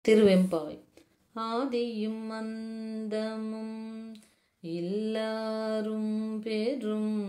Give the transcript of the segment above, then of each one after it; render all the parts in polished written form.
திருவெம்பாவை. ஆதியும் அந்தமும் எல்லாரும் பெரும்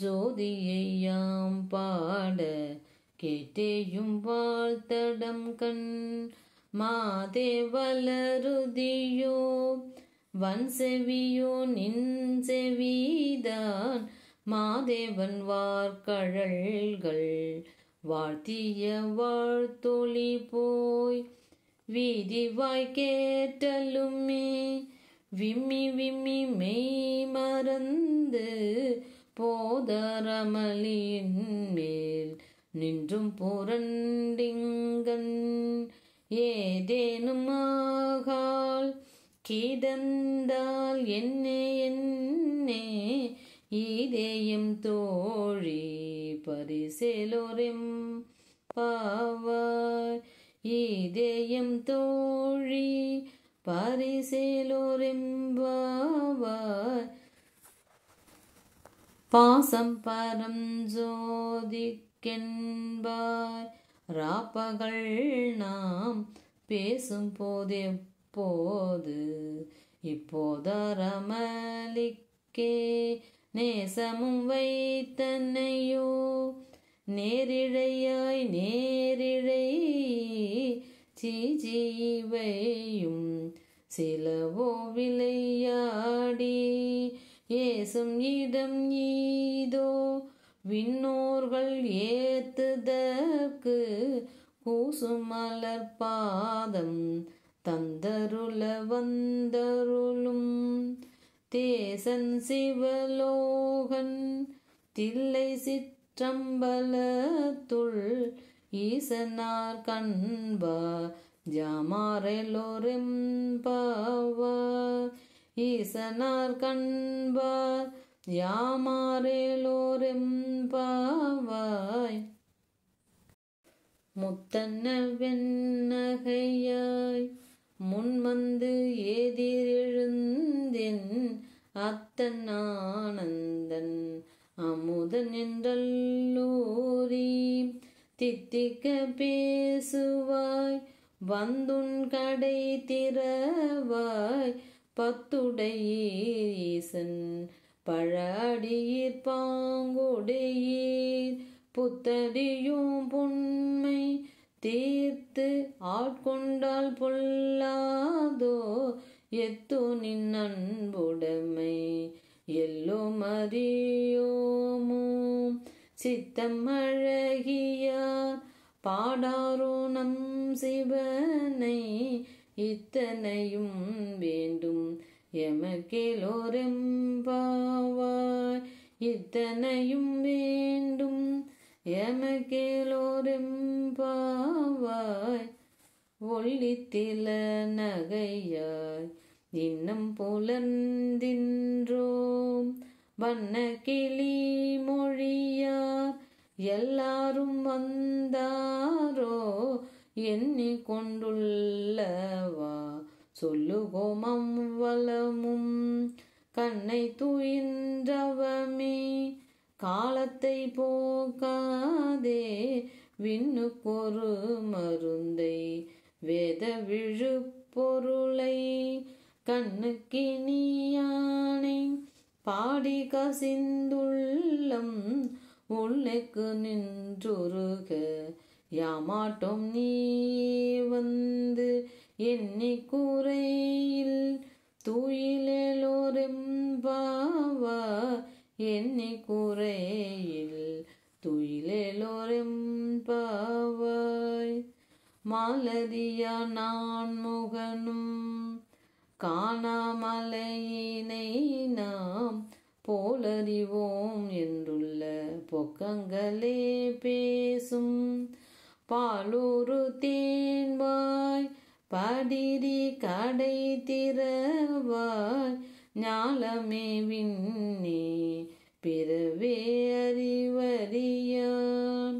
ஜோதியை யாம் பாட கேட்டேயும் வாழ்த்தடம் கண் மாதே வளருதியோ வன்செவியோ நின் செவிதான் மாதேவன் வார்கழல்கள் வாழ்த்திய வாழ்த்தொளி போய் வீதிவாய் கேட்டலுமே விம்மி விம்மி மெய் மறந்து போதரமலின் மேல் நின்றும் புரண்டிங்கன் ஏதேனும் ஆகால் கிடந்தால் என்னே என்னே இதயம் தோழி பரிசேலோரெம் பாவாய் இதயம் தோழி பரிசேலோரெம்பாவாய் பாசம் பரம் ஜோதிக்கென்பாய் ராப்பகல் நாம் பேசும் போதெப்போது இப்போதரமலிக்கே நேசமும் வைத்தனையோ நேரிழையாய் நேரிழை சீஜீவையும் சிலவோ விளையாடி ஏசும் இடம் ஈதோ விண்ணோர்கள் ஏத்துதற்கு கூசும் மலர் பாதம் தந்தருள வந்தருளும் தேசன் சிவலோகன் தில்லை சிற்றம்பலத்துள் ஈசனார் கண்பா ஜாமாரெலோரெம்பாவாய் ஈசனார் கண்பார் யாமாரெலோரெம்பாவாய் முத்தன்ன வெண்ணகையாய் முன்வந்து எதிரெழுந்தென் அத்தன் ஆனந்தன் அமுதன் என்றல்லூரி தித்திக்க பேசுவாய் வந்துன் கடை திறவாய் பத்துடையீர் ஈசன் பழடியீர் பாங்குடையீர் புத்தடியும் புண்மை தீர்த்து ஆட்கொண்டால் பொல்லாதோ எத்து நின் அன்புடைமை எல்லோம் அறியோமோ சித்தம் அழகியார் பாடாரோ நம் சிவனை இத்தனையும் வேண்டும் எமக்கேலோரெம்பாவாய் இத்தனையும் வேண்டும் எமக்கேலோரெம்பாவாய் ஒள்ளித்தில நகையாய் இன்னம் புலர்ந்தின்றோம் வண்ண கிளி மொழியார் எல்லாரும் வந்தாரோ எண்ணிக் கொண்டுள்ளவா சொல்லுகோம் அவ்வளமும் கண்ணை துயின்றவமே காலத்தை போக்காதே விண்ணுக்கொரு மருந்தை வேத விழு பொருளை கண்ணுக்கினியானை பாடி கசிந்துள்ளம் உள்ளக்கு நின்றுருக யாமாட்டோம் நீ வந்து எண்ணிக்குறையில் துயிலெலோரெம்பாவாய் எண்ணிக்குறையில் துயிலெலோரெம்பாவாய் மாலதியா நான் முகனும் காணாமலையினை நாம் போலறிவோம் என்றுள்ள பொக்கங்களே பேசும் பாலூரு தேன்வாய் படிரி கடை திறவாய் ஞாலமே விண்ணே பிறவே அறிவறியான்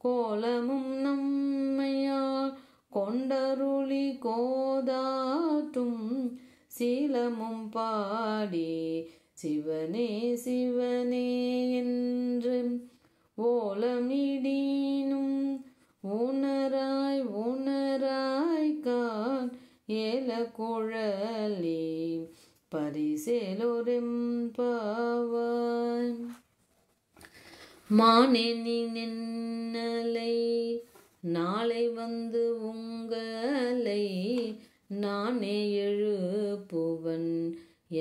கோலமும் நம்மையால் கொண்டருளி கோதாட்டும் சீலமும் பாடி சிவனே சிவனே என்று ஓலமிடீனும் உணராய் உணராய் காய் ஏல குழலே பரிசேலோரெம்பாவாய். மானே நீ நின்னலை நாளை வந்து உங்களை நானே எழுப்புவன்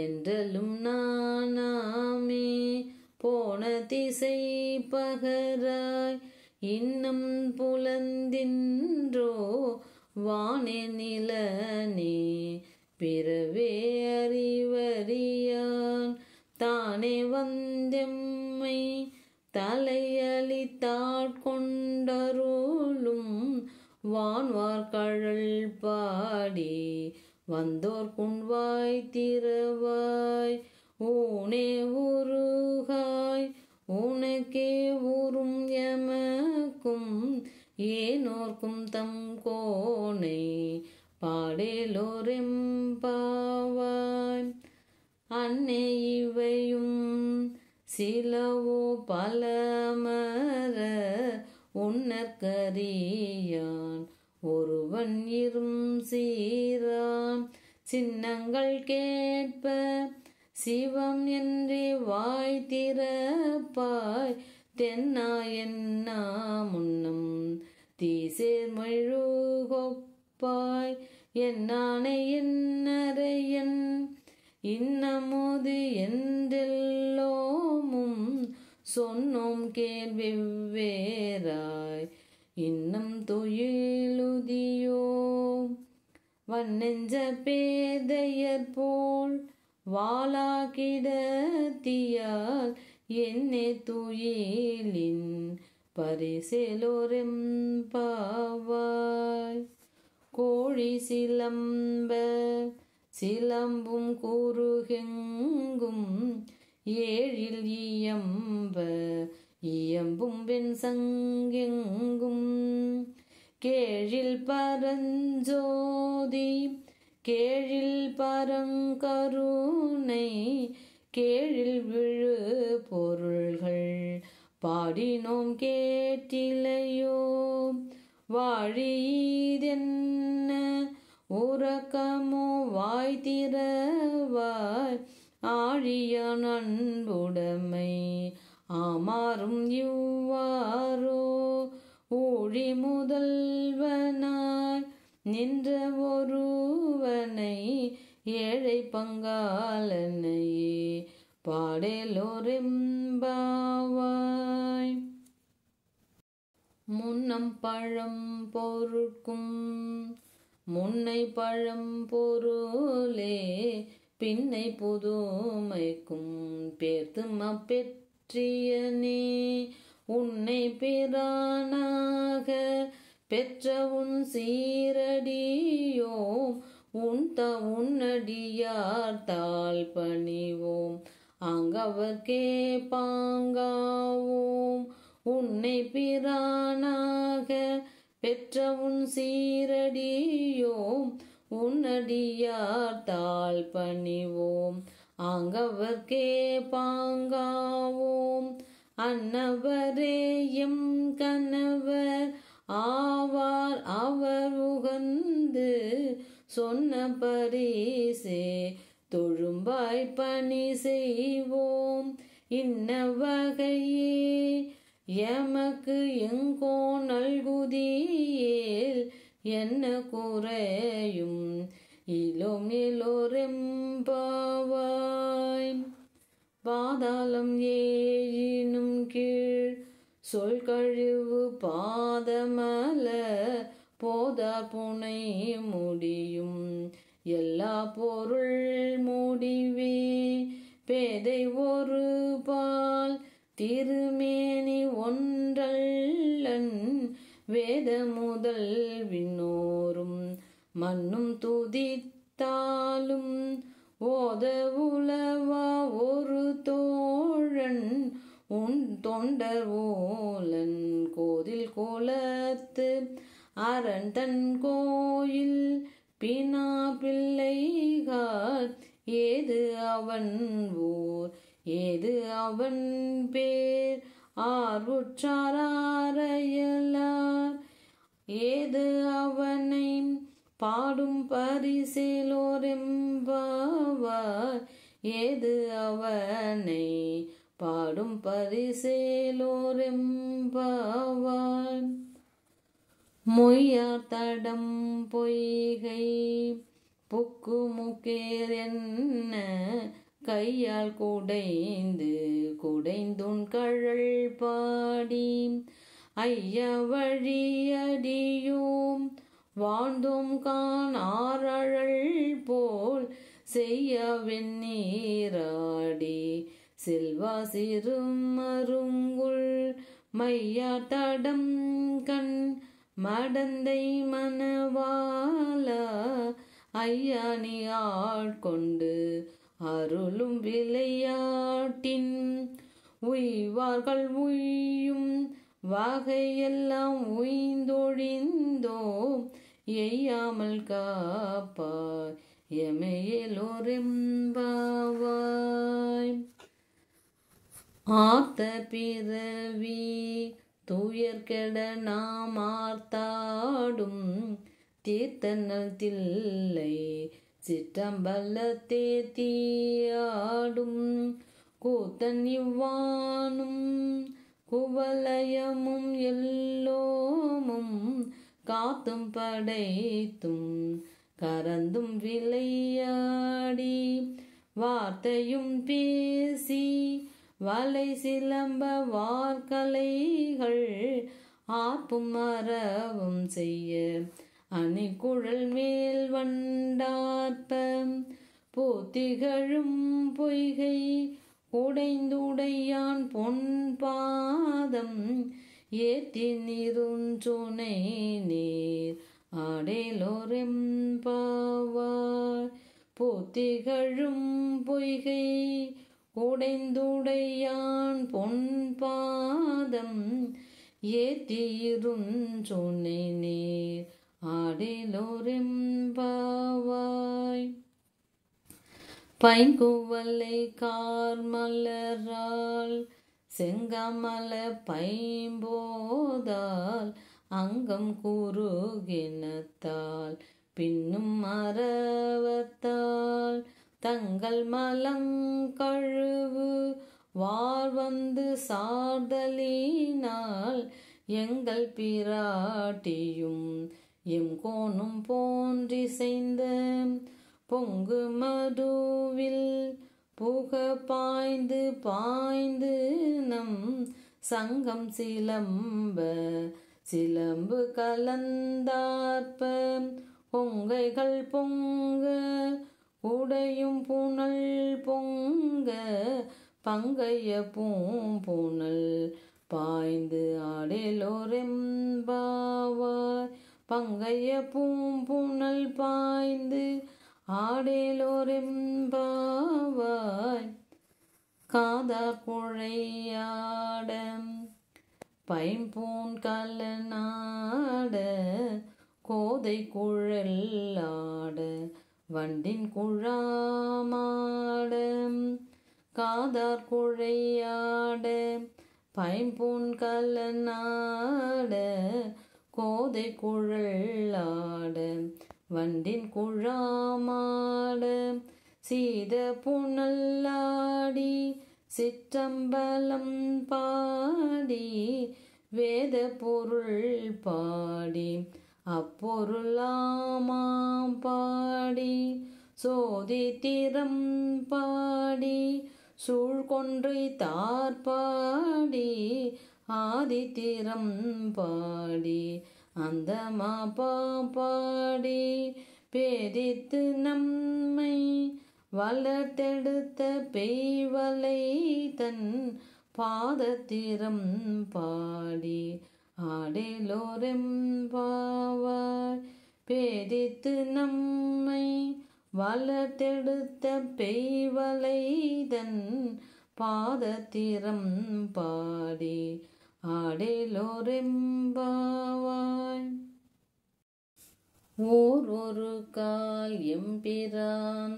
என்றலும் நானாமே. போன திசை பகராய் இன்னம் புலந்தின்றோ வானே நிலனே பிறவே அறிவறியான் தானே வந்தெம்மை தலையளித்தாட்கொண்டருளும் வான்வார்கழல் பாடி வந்தோர் குண்வாய் திறவாய். ஊனே உருகாய் உனக்கே ஊரும் எமக்கும் ஏனோர்க்கும் தம் கோனை பாடேலோரெம்பாவாய். அன்னே இவையும் சிலவோ பலமர உன்னற்கரியான் ஒருவன் இரும் சீரான் சின்னங்கள் கேட்ப சிவம் என்றே வாய் திறப்பாய். தென்னா என்னா முன்னம் தீசேர் மெழுகொப்பாய். என்னானை என்னறையன் இன்னமுது என்றெல்லோமும் சொன்னோம் கேள்வெவ்வேறாய் இன்னம் துயிலுதியோ. வன்னெஞ்ச பேதையர் போல் வாளாகிடத்தியால் என்னே துயிலின் பரிசேலோரெம்பாவாய். கோழி சிலம்ப சிலம்பும் குறுகெங்கும் ஏழில் இயம்ப இயம்பும் வெண் சங்கெங்கும் கேழில் பரஞ்சோதி கேழில் பரங்கருணை கேழில் விழு பொருள்கள் பாடினோம் கேட்டிலையோ. வாழியதென்ன உறக்கமோ வாய் திறவாய் ஆழியான் அன்புடைமை ஆமாறும் இவ்வாறோ. ஊழி முதல்வனாய் நின்ற ஒருவனை ஏழை பங்காளனையே பாடேலோரெம்பாவாய். முன்னம் பழம் பொருட்கும் முன்னை பழம் பொருளே பின்னை புதுமைக்கும் பேர்த்தும் அப்பெற்றியனே. உன்னை பிரானாக பெற்ற உன் சீரடியோம் உன்னடியார் தாழ் பணிவோம் அங்கவர்க்கே பாங்காவோம். உன்னை பிரானாக பெற்ற உன் சீரடியோம் உன்னடியார் தாழ் பணிவோம் அங்கவர்க்கே பாங்காவோம். அன்னவரே எம் கணவர் ஆவார் அவர் உகந்து சொன்ன பரிசே தொழும்பாய் பணி செய்வோம். இன்ன வகையே எமக்கு எங்கோ நல்குதியேல் என்ன குறையும் இலோம் இலோரெம்பாவாய். பாதாளம் ஏழினும் கீழ் சொல் கழிவு பாதமல போதார் புனை முடியும் எல்லா பொருள் முடிவே. பேதை ஒரு பால் திருமேனி ஒன்றல்லன் வேத முதல் விண்ணோரும் மண்ணும் துதித்தாலும் ஓத உலவா ஒரு தோழன் உன் தொண்டர் ஓலன் கோதில் கோலத்து அரண் தன் கோயில் பினா பிள்ளைகார் ஏது அவன் ஊர் ஏது அவன் பேர் ஆர்வுற்றாரையலார் ஏது அவனை பாடும் பரிசேலோரெம்பாவாய் ஏது அவனை பாடும் பரிசேலோரெம்பாவாய். மொய்யார் தடம் பொய்கை புக்குமுக்கேர் என்ன கையால் குடைந்துன் கழல் பாடி ஐயா வழியடியோம் வாழ்ந்தோம் கான் ஆரழல் போல் செய்ய வெந்நீராடி செல்வா சிறுமருங்குல் மையார் தடம் கண் மடந்தை மணவாளா ஐயா நீ ஆட்கொண்டு அருளும் விளையாட்டின் உய்வார்கள் உய்யும் வகையெல்லாம் உய்ந்தொழிந்தோம் எய்யாமல் காப்பாய் எமையலோரெம்பாவாய். ஆர்த்த பிறவி துயர்கெட நாம் ஆர்த்தாடும் தீர்த்தனல் தில்லை சிற்றம்பலத்தே தீயாடும் கூத்தன் இவ்வானும் குவலயமும் எல்லோமும் காத்தும் படைத்தும் கரந்தும் விளையாடி வார்த்தையும் பேசி வலை சிலம்ப வார்கலைகள் ஆர்ப்பும் மரவும் செய்ய அணிகுழல் மேல் வண்டார்ப்ப போத்திகழும் பொய்கை உடைந்துடையான் பொன் பாதம் ஏத்தி நிருஞ்சோனை நீர் ஆடேலோரெம்பாவாய். போத்திகழும் பொய்கை உடைந்துடையான் பொன் பாதம் ஏத்தியிருஞ்சோனை நீர் ஆடேலோரெம்பாவாய். பைங்குவலை கார்மலரால் செங்கமல பைம்போதால் அங்கம் குறுகினத்தால் பின்னும் மரவத்தால் தங்கள் மலங்கழுவு வார் வந்து சார்தலினால் எங்கள் பிராட்டியும் எம் கோனும் போன்றிசைந்த பொங்கு மதுவில் புக பாய்ந்து பாய்ந்து நம் சங்கம் சிலம்பு கலந்தார்ப்ப பொங்கைகள் பொங்க உடையும் புனல் பொங்க பங்கைய பூம்புனல் பாய்ந்து ஆடேலோரெம்பாவாய். பங்கைய பூம்புனல் பாய்ந்து ஆடேலோரெம்பாவாய். காதார் குழையாட பைம்பூன் கலனாட கோதை குழலாட வண்டின் குழாமாட காதார் குழையாட பைம்பூன் கலனாட கோதை குழலாட வண்டின் குழாமாட சீத புனல்லாடி சிற்றம்பலம் பாடி வேத பொருள் பாடி அப்பொருளாமாம் பாடி சோதித்திரம் பாடி சூழ்கொன்றை தார்பாடி ஆதித்திரம் பாடி அந்த மாப்பா பாடி பேதித்து நம்மை வளர்த்தெடுத்த பெய்வலை தன் பாதத்திரம் பாடி ஆடேலோரெம்பாவாய். பேதித்து நம்மை வளர்த்தெடுத்த பெய்வலை தன் பாதத்திரம் பாடி ஆடேலோரெம்பாவாய். ஒரு கால் எம்பிரான்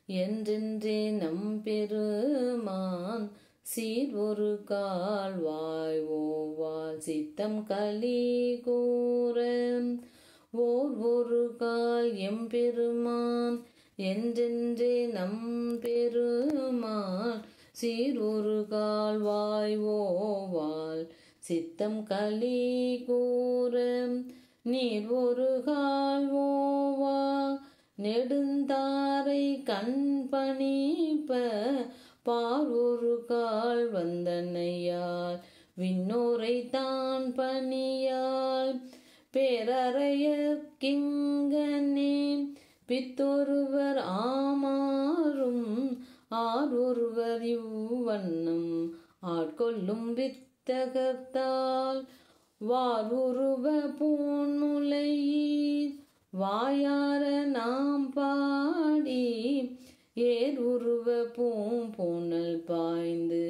என்றென்றே நம்பெருமான் சீர் ஒரு கால் வாய் ஓவால் சித்தம் களி கூற ஒரு கால் எம்பெருமான் என்றென்றே நம் பெருமான் சீரொரு கால் வாய்வோவால் சித்தம் களி கூற நீர் ஒரு கால் ஓவா நெடுந்தாரை கண் பணிப்ப பார் ஒரு கால் வந்தனையால் விண்ணோரை தான் பணியால் பேரறையர்க்கிங்கனே பித்தொருவர் ஆமாறும் ஆரொருவர் இவ்வண்ணம் ஆட்கொள்ளும் வித்தகத்தால் வாருருவ பூன்முலையீர் வாயார நாம் பாடி ஏருருவ பூம்பூனல் பாய்ந்து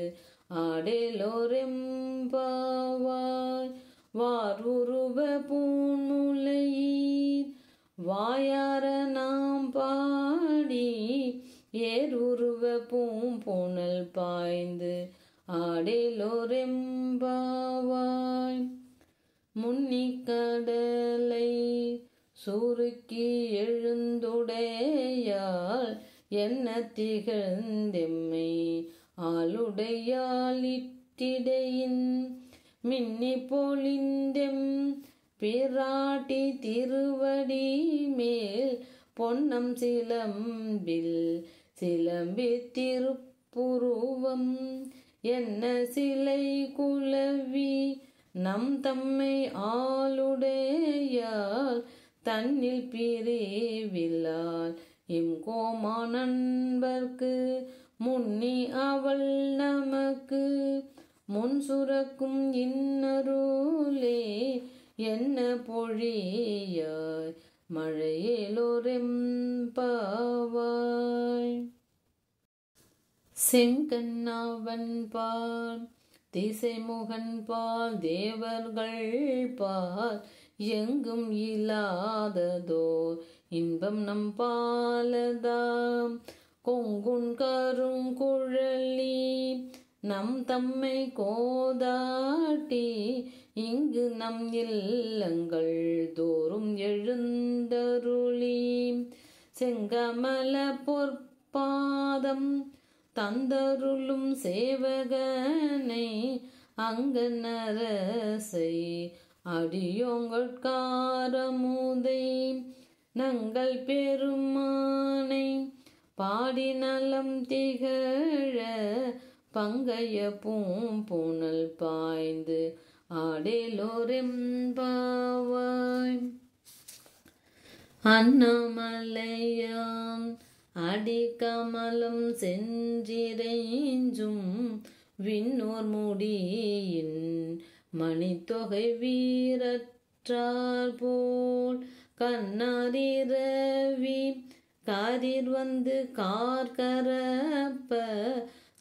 ஆடேலோரெம்பாவாய் வாருருவ பூன்முலையீர் வாயார நாம் பாடி ஏருருவ பூம்பூனல் பாய்ந்து ஆடேலோரெம்பாவாய் முன்னிக்கடலை சுருக்கி எழுந்துடையால் என்ன திகழ்ந்தெம்மை ஆளுடையால் இட்டிடையின் மின்னி பொழிந்தெம் பிராட்டி திருவடி மேல் பொன்னம் சிலம்பில் சிலம்பி திருப்புருவம் என்ன சிலை குலவி நம் தம்மை ஆளுடையால் தன்னில் பிரிவில்லால் கோமா நண்பர்க்கு முன்னி அவள் நமக்கு முன் சுரக்கும் இன்னருளே என்ன பொழியாய் மழையேலோரெம்பாவாய் செங்கண்ணாவன் பால் திசைமுகன் பால் தேவர்கள் பால் எங்கும் இல்லாததோர் இன்பம் நம் பாலதாம் கொங்குன் கருங்குழலி நம் தம்மை கோதாட்டி இங்கு நம் இல்லங்கள் தோறும் எழுந்தருளி செங்கமல பொற்பாதம் தந்தருளும் சேவகனை அங்கனரசை அடியோங்கட்காரமுதை நங்கள் பெருமானை பாடி நலம் திகழ பங்கைய பூம்பூனல் பாய்ந்து ஆடேலோரெம்பாவாய் அண்ணாமலையான் அடிக்கமலம் சென்றிரைஞ்சும் விண்ணோர் முடியின் மணித்தொகை வீரற்றார் போல் கண்ணாரிரவி காரிர் வந்து கார்கரப்ப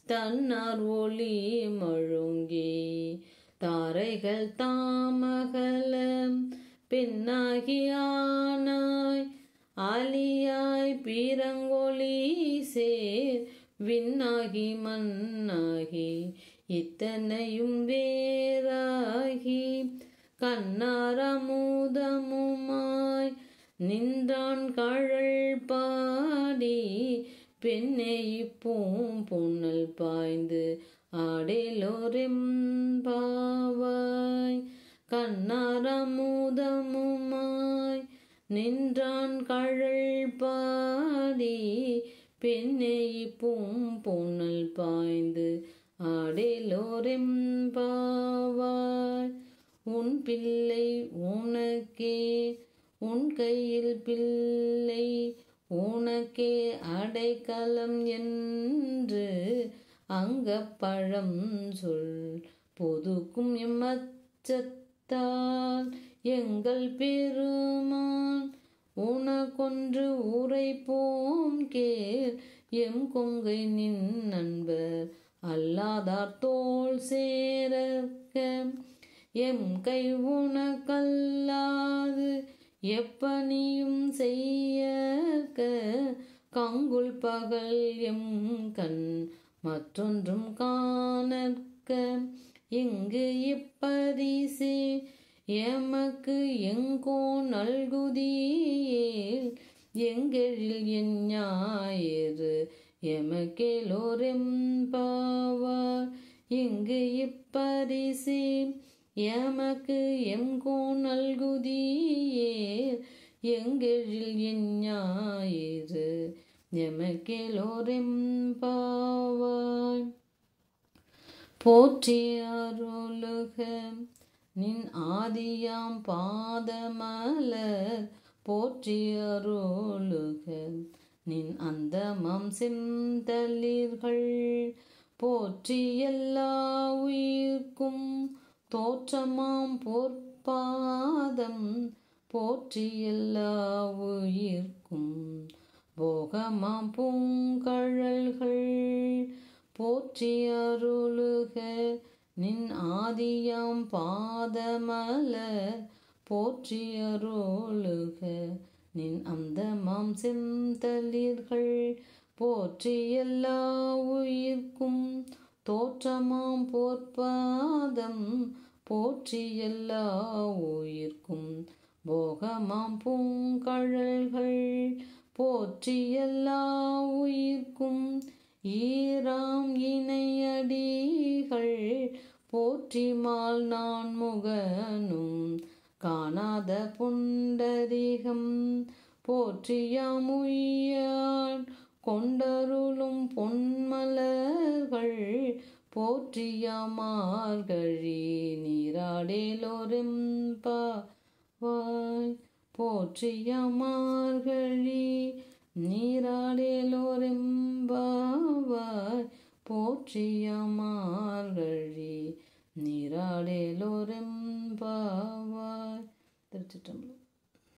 தன்னார் ஒளி மழுங்கி தாரைகள் தாமகல பெண்ணாகி ஆனாய் ஆலியாய் பீரங்கொழி சேர் விண்ணாகி மண்ணாகி இத்தனையும் வேறாகி கண்ணாரமுதமுமாய் நின்றான் கழல் பாடி பெண்ணை பூம்பொன்னல் பாய்ந்து ஆடேலோரெம்பாவாய் கண்ணாரமுதமுமாய் நின்றான் கழல் பாடி பெண்ணை பூம்பொன்னல் பாய்ந்து ஆடேலோரெம்பாவாய் உன் பிள்ளை உனக்கே உன் கையில் பிள்ளை உனக்கே அடைக்கலம் என்று அங்கப்பழம் சொல் பொதுக்கும் எம்மச்சத்தால் எங்கள் பெருமான் உனக்கொன்று உரைப்போம் கேள் எம் கொங்கை நின் நண்பர் அல்லாதார் தோள் சேரக்க எம் கை உனக்கல்லாது எப்பணியும் செய்யக்க கங்குல் பகல் எம் கண் மற்றொன்றும் காணற்க இங்கு இப்பரிசே எமக்கு எங்கோ நல்குதியேல் எங்கெழில் என் ஞாயிறு எமக்கேலோரெம்பாவார் இங்கு இப்பரிசே எமக்கு எங்கோ நல்குதியேல் எங்கெழில் என் ஞாயிறு எமக்கேலோரெம்பாவார் போற்றி அருளுக நின் ஆதியாம் பாதமலர் போற்றி அருளுக நின் அந்தமம் செந்தளிர்கள் போற்றி எல்லா உயிர்க்கும் தோற்றமாம் பொற்பாதம் போற்றி எல்லா உயிர்க்கும் போகமாம் பூங்கழல்கள் போற்றி அருளுக நின் ஆதியாம் பாதமலர் போற்றி அருளுக நின் அந்தமாம் செந்தளிர்கள் போற்றி எல்லா உயிர்க்கும் தோற்றமாம் பொற்பாதம் போற்றி எல்லா உயிர்க்கும் போகமாம் பூங்கழல்கள் போற்றி எல்லா உயிர்க்கும் ஈராம் இணையடிகள் போற்றி மால் நான் முகனும் காணாத புண்டரிகம் போற்றியாம் உய்யான் கொண்டருளும் பொன்மலர்கள் போற்றியாமார்கழி நீராடேலோரெம்பாவாய் போற்றியாமார்கழி நீராடேலோரெம்பாவாய் போற்றியாமார்கழி நீராடேலோரெம்பாவாய். திருச்சிற்றம்பலம்.